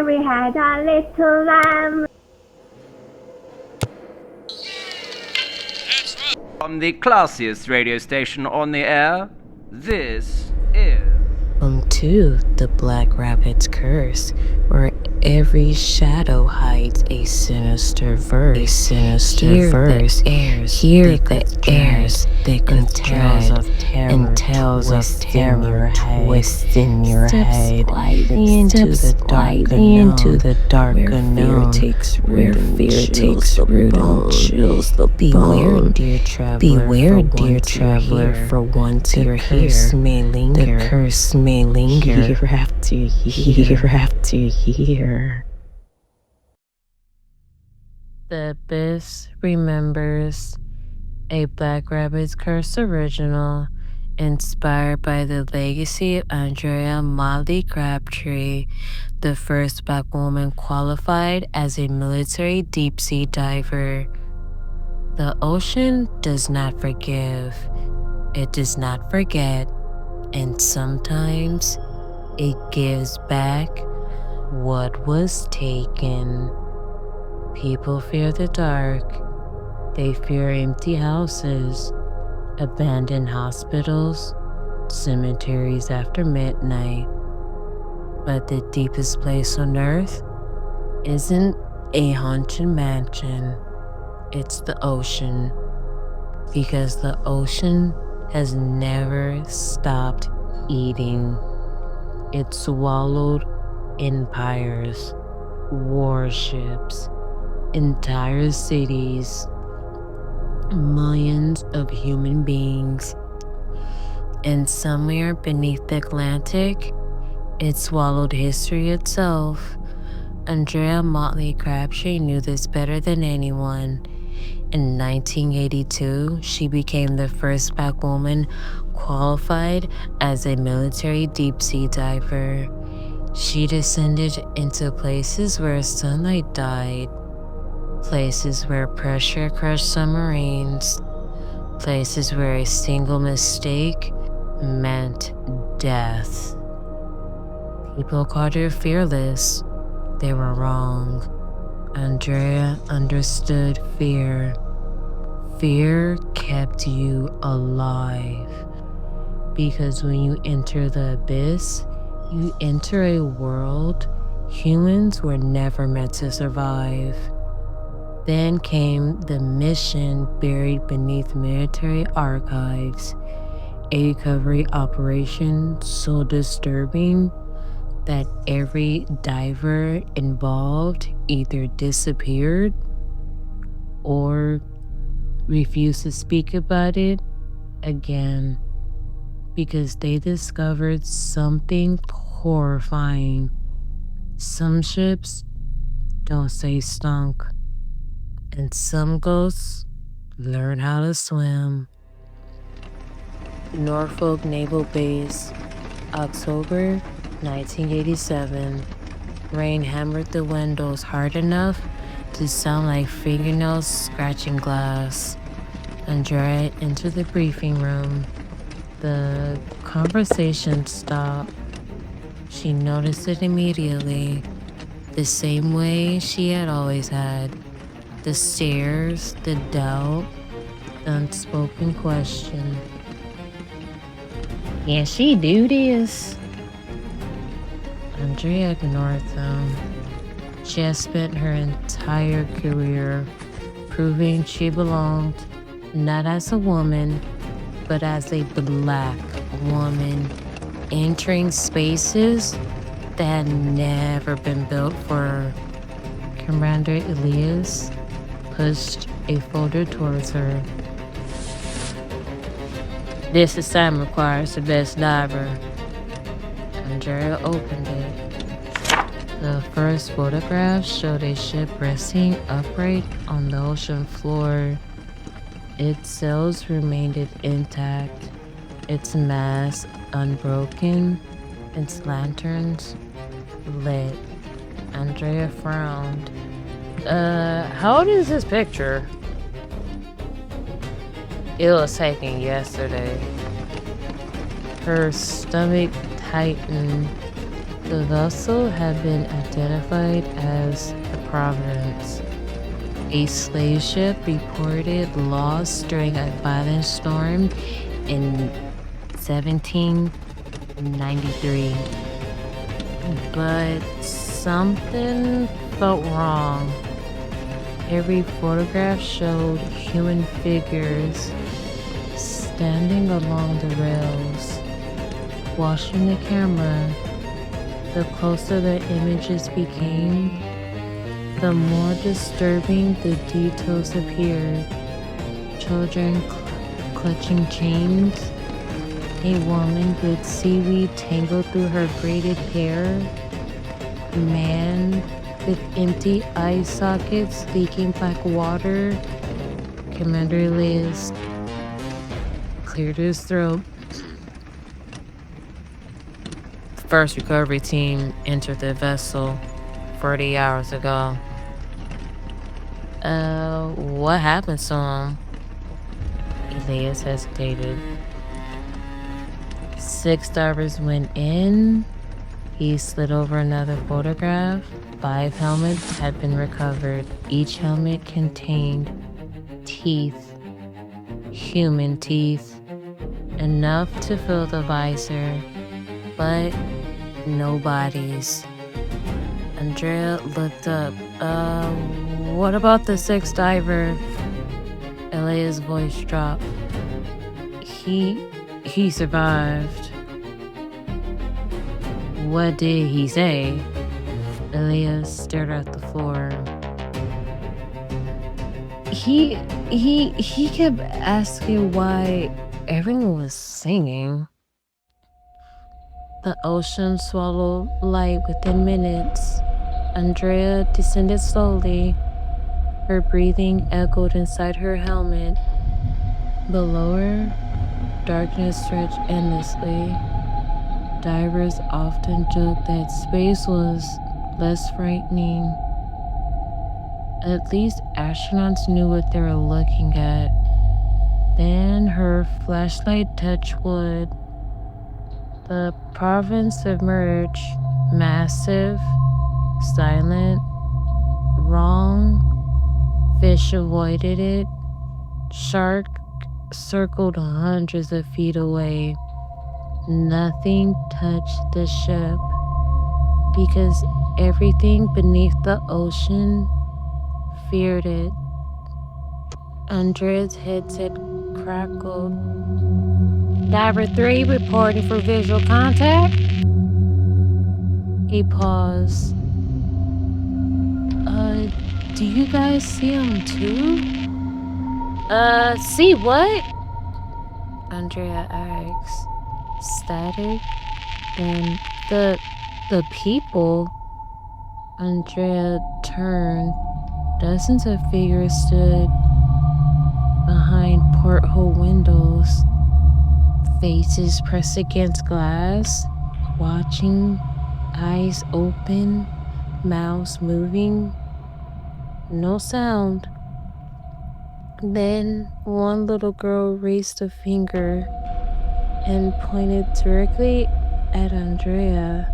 Mary had a little lamb. From the classiest radio station on the air, this is... Welcome to the Black Rabbit's Curse, where every shadow hides a sinister verse. Hear the airs that can tales of terror twist in your head into the dark unknown, where fear takes root and chills the bone. Beware, dear traveler, for once you're here, the curse may linger year after year. The Abyss Remembers, a Black Rabbit's Curse original, inspired by the legacy of Andrea Motley Crabtree, the first Black woman qualified as a military deep-sea diver. The ocean does not forgive, it does not forget, and sometimes it gives back what was taken. People fear the dark. They fear empty houses, abandoned hospitals, cemeteries after midnight. But the deepest place on earth isn't a haunted mansion. It's the ocean. Because the ocean has never stopped eating. It swallowed empires, warships, entire cities, millions of human beings. And somewhere beneath the Atlantic, it swallowed history itself. Andrea Motley Crabtree knew this better than anyone. In 1982, she became the first Black woman qualified as a military deep-sea diver. She descended into places where sunlight died, places where pressure crushed submarines, places where a single mistake meant death. People called her fearless. They were wrong. Andrea understood fear. Fear kept you alive. Because when you enter the abyss, you enter a world humans were never meant to survive. Then came the mission buried beneath military archives, a recovery operation so disturbing that every diver involved either disappeared or refused to speak about it again because they discovered something horrifying. Some ships don't say stunk, and some ghosts learn how to swim. Norfolk Naval Base, October 1987. Rain hammered the windows hard enough to sound like fingernails scratching glass. Andrea entered the briefing room. The conversation stopped. She noticed it immediately, the same way she had always had. The stares, the doubt, the unspoken question. Can she do this? Andrea ignored them. She had spent her entire career proving she belonged not as a woman, but as a Black woman, entering spaces that had never been built for her. Commander Elias pushed a folder towards her. This assignment requires the best diver. Andrea opened it. The first photograph showed a ship resting upright on the ocean floor. Its sails remained intact, its mast unbroken, its lanterns lit. Andrea frowned. How old is this picture? It was taken yesterday. Her stomach tightened. The vessel had been identified as the Providence, a slave ship reported lost during a violent storm in 1793. But something felt wrong. Every photograph showed human figures standing along the rails, watching the camera. The closer the images became, the more disturbing the details appeared. Children clutching chains, a woman with seaweed tangled through her braided hair, a man with empty eye sockets leaking black water. Commander Elias cleared his throat. The first recovery team entered the vessel 40 hours ago. What happened to him? Elias hesitated. 6 divers went in. He slid over another photograph. 5 helmets had been recovered. Each helmet contained teeth, human teeth, enough to fill the visor, but no bodies. Andrea looked up. What about the 6th diver? Elia's voice dropped. He survived. What did he say? Elias stared at the floor. He kept asking why everyone was singing. The ocean swallowed light within minutes. Andrea descended slowly. Her breathing echoed inside her helmet. Below her, darkness stretched endlessly. Divers often joked that space was less frightening. At least astronauts knew what they were looking at. Then her flashlight touched wood. The province submerged, massive, silent, wrong. Fish avoided it. Shark circled hundreds of feet away. Nothing touched the ship because everything beneath the ocean feared it. Andrea's headset crackled. Diver 3 reporting for visual contact. He paused. Do you guys see him too? See what? Andrea asked. Static? Then the people. Andrea turned. Dozens of figures stood behind porthole windows, faces pressed against glass, watching, eyes open, mouths moving. No sound. Then one little girl raised a finger and pointed directly at Andrea.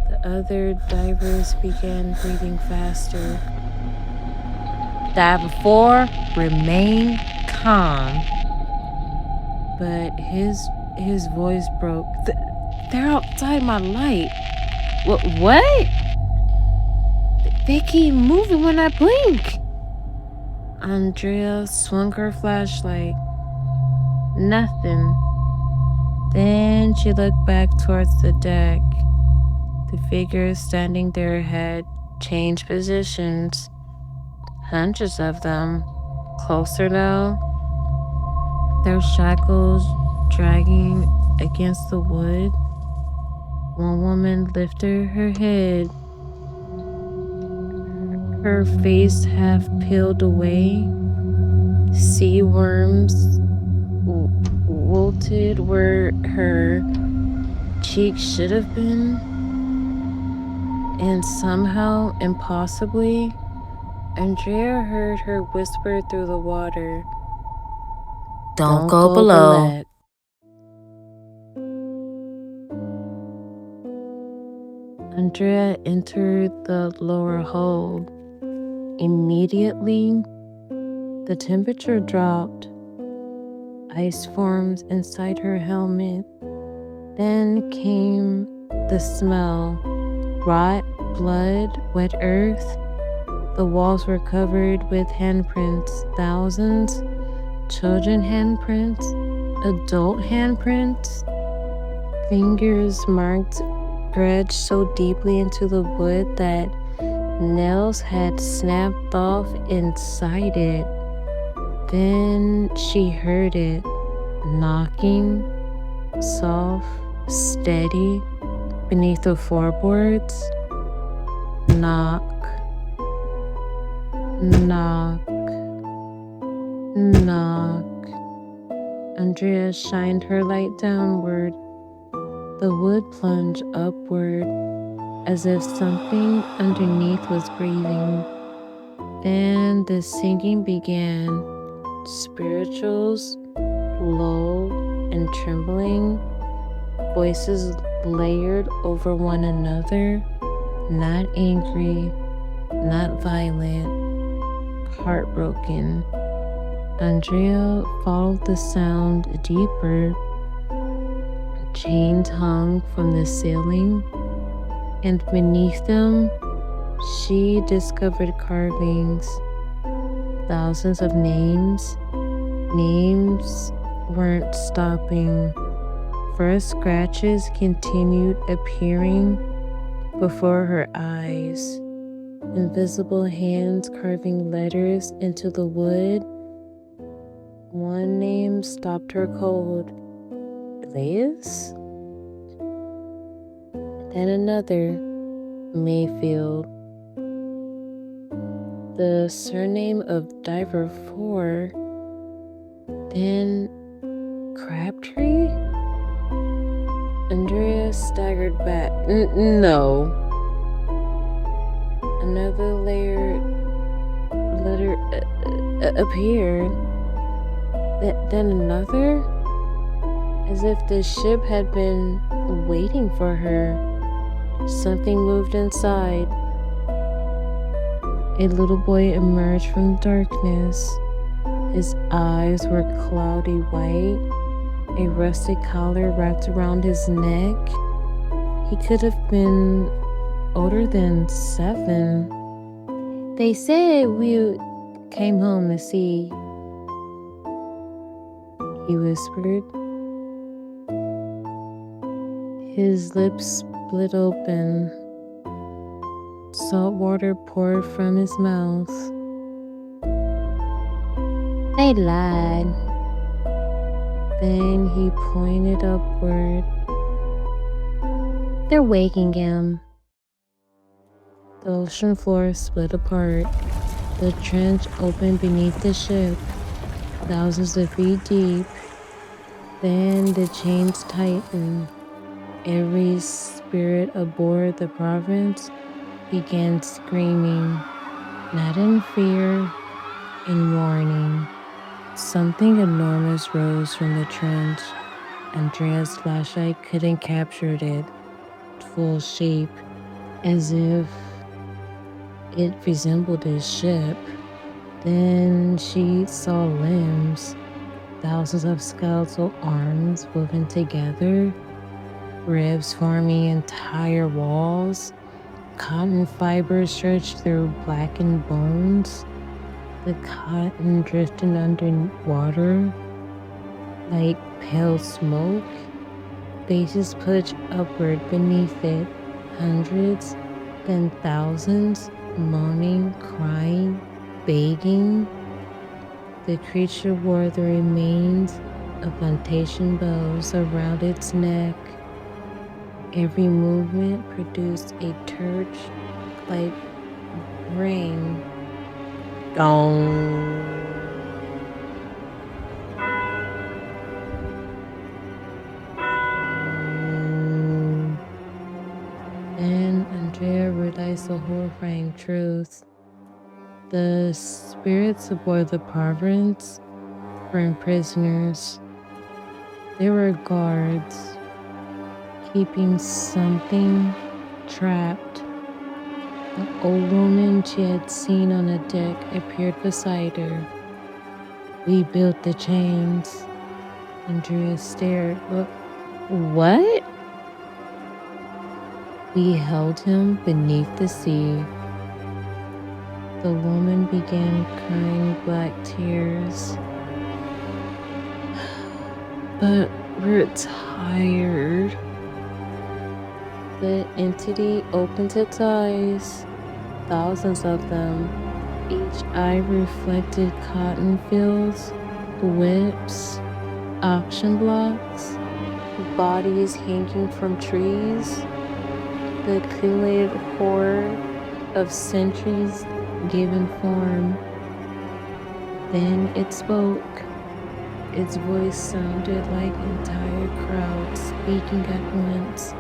The other divers began breathing faster. Diver 4, remain calm. But his voice broke. They're outside my light. What? They keep moving when I blink. Andrea swung her flashlight. Nothing. Then she looked back towards the deck. The figures standing there had changed positions. Hundreds of them. Closer now. Their shackles dragging against the wood. One woman lifted her head. Her face half peeled away. Sea worms wilted where her cheeks should have been. And somehow, impossibly, Andrea heard her whisper through the water. Don't go below. Andrea entered the lower hold. Immediately, the temperature dropped. Ice formed inside her helmet. Then came the smell. Rot, blood, wet earth. The walls were covered with handprints. Thousands. Children handprints. Adult handprints. Fingers marked scratched so deeply into the wood that nails had snapped off inside it. Then she heard it, knocking, soft, steady, beneath the floorboards. Knock, knock, knock. Andrea shined her light downward. The wood plunged upward, as if something underneath was breathing. Then the singing began. Spirituals, low and trembling, voices layered over one another, not angry, not violent, heartbroken. Andrea followed the sound deeper. Chains hung from the ceiling, and beneath them, she discovered carvings. Thousands of names. Names weren't stopping. First scratches continued appearing before her eyes. Invisible hands carving letters into the wood. One name stopped her cold. Elias? Then another, Mayfield. The surname of Diver 4. Then Crabtree? Andrea staggered back. No. Another letter appeared. Then another? As if the ship had been waiting for her. Something moved inside. A little boy emerged from the darkness. His eyes were cloudy white, a rusty collar wrapped around his neck. He could have been older than 7. They said we came home to see, he whispered. His lips split open. Salt water poured from his mouth. They lied. Then he pointed upward. They're waking him. The ocean floor split apart. The trench opened beneath the ship, thousands of feet deep. Then the chains tightened. Every spirit aboard the Province began screaming, not in fear, in warning. Something enormous rose from the trench. Andrea's flashlight couldn't capture it, full shape, as if it resembled a ship. Then she saw limbs, thousands of skeletal arms woven together, ribs forming entire walls, cotton fibers stretched through blackened bones, the cotton drifting underwater like pale smoke, faces pushed upward beneath it, hundreds, then thousands, moaning, crying, begging. The creature wore the remains of plantation bows around its neck. Every movement produced a torch-like ring. Gong. Then Andrea realized the horrifying truth. The spirits aboard the Province were prisoners. They were guards, keeping something trapped. The old woman she had seen on the deck appeared beside her. "We built the chains." Andrea stared. What? "We held him beneath the sea." The woman began crying black tears. "But we're tired." The entity opened its eyes, thousands of them. Each eye reflected cotton fields, whips, auction blocks, bodies hanging from trees, the accumulated horror of centuries given form. Then it spoke. Its voice sounded like entire crowds speaking at once.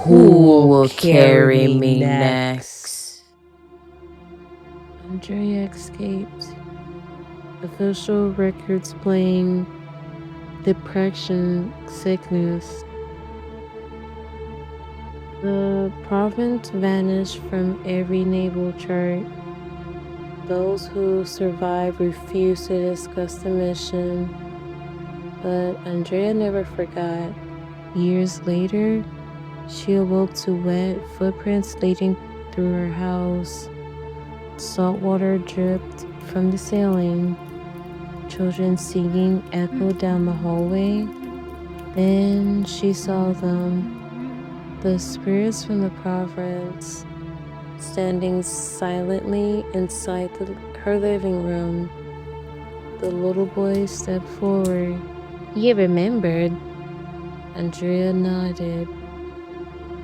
Who will carry me next? Andrea escaped. Official records playing depression, sickness. The province vanished from every naval chart. Those who survived refused to discuss the mission, but Andrea never forgot. Years later, she awoke to wet footprints leading through her house. Salt water dripped from the ceiling. Children singing echoed down the hallway. Then she saw them, the spirits from the province, standing silently inside her living room. The little boy stepped forward. "You remembered?" Andrea nodded.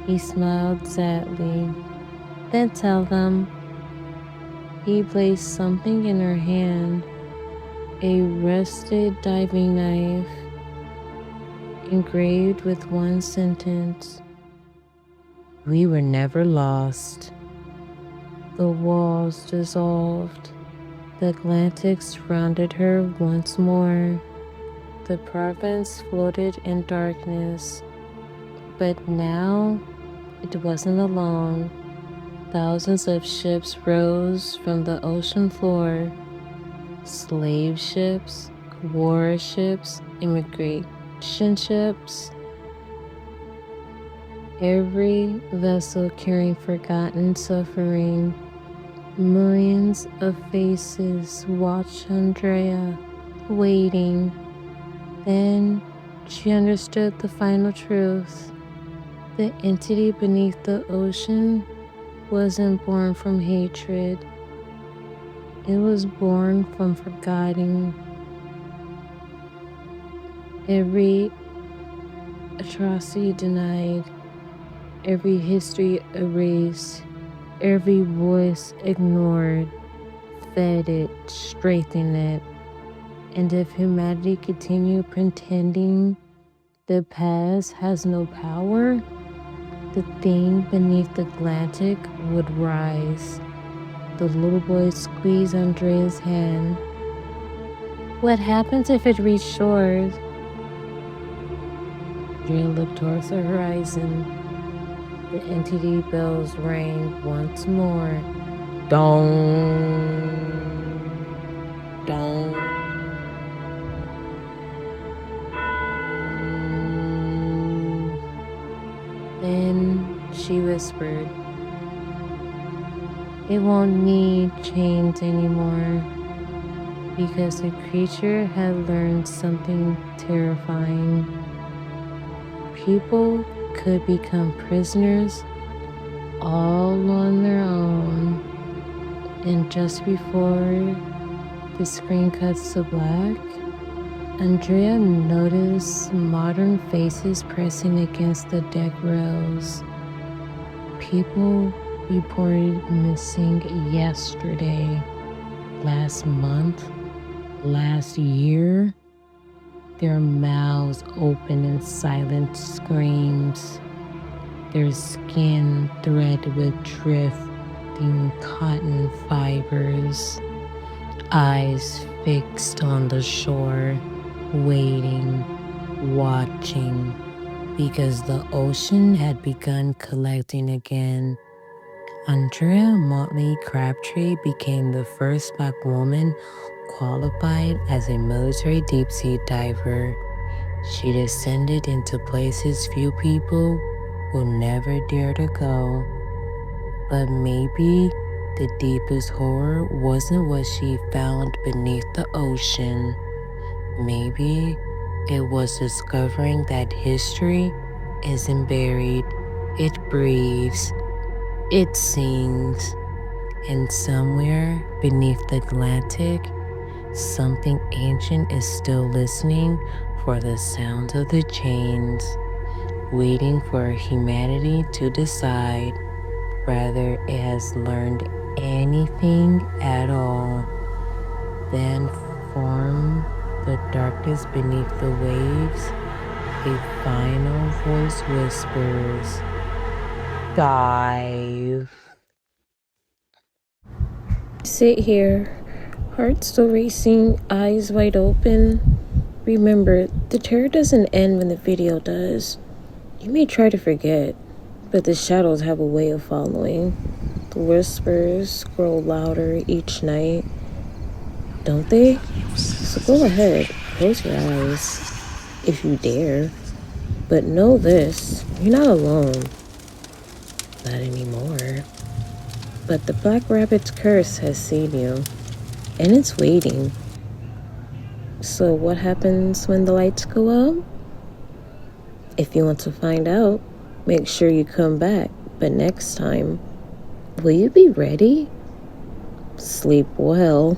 He smiled sadly. "Then tell them." He placed something in her hand, a rusted diving knife, engraved with one sentence: "We were never lost." The walls dissolved. The Atlantic surrounded her once more. The province floated in darkness. But now, it wasn't alone. Thousands of ships rose from the ocean floor. Slave ships, warships, immigration ships. Every vessel carrying forgotten suffering. Millions of faces watched Andrea, waiting. Then she understood the final truth. The entity beneath the ocean wasn't born from hatred. It was born from forgetting. Every atrocity denied, every history erased, every voice ignored, fed it, strengthened it. And if humanity continued pretending the past has no power, the thing beneath the Atlantic would rise. The little boy squeezed Andrea's hand. "What happens if it reached shores?" Andrea looked towards the horizon. The entity bells rang once more. Dong, dong. Then she whispered, "It won't need chains anymore," because the creature had learned something terrifying. People could become prisoners all on their own. And just before the screen cuts to black, Andrea noticed modern faces pressing against the deck rails. People reported missing yesterday, last month, last year. Their mouths open in silent screams, their skin threaded with drifting cotton fibers, eyes fixed on the shore, waiting, watching, because the ocean had begun collecting again. Andrea Motley Crabtree became the first Black woman qualified as a military deep-sea diver. She descended into places few people will never dare to go. But maybe the deepest horror wasn't what she found beneath the ocean. Maybe it was discovering that history isn't buried, it breathes, it sings, and somewhere beneath the Atlantic, something ancient is still listening for the sound of the chains, waiting for humanity to decide whether it has learned anything at all. Then from the darkness beneath the waves, a final voice whispers, "Dive." Sit here, heart still racing, eyes wide open. Remember, the terror doesn't end when the video does. You may try to forget, but the shadows have a way of following. The whispers grow louder each night, don't they? So go ahead, close your eyes, if you dare. But know this, you're not alone. Not anymore. But the Black Rabbit's curse has seen you, and it's waiting. So what happens when the lights go out? If you want to find out, make sure you come back. But next time, will you be ready? Sleep well.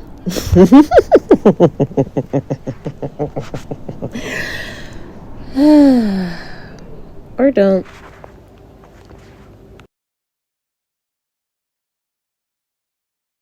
Or don't.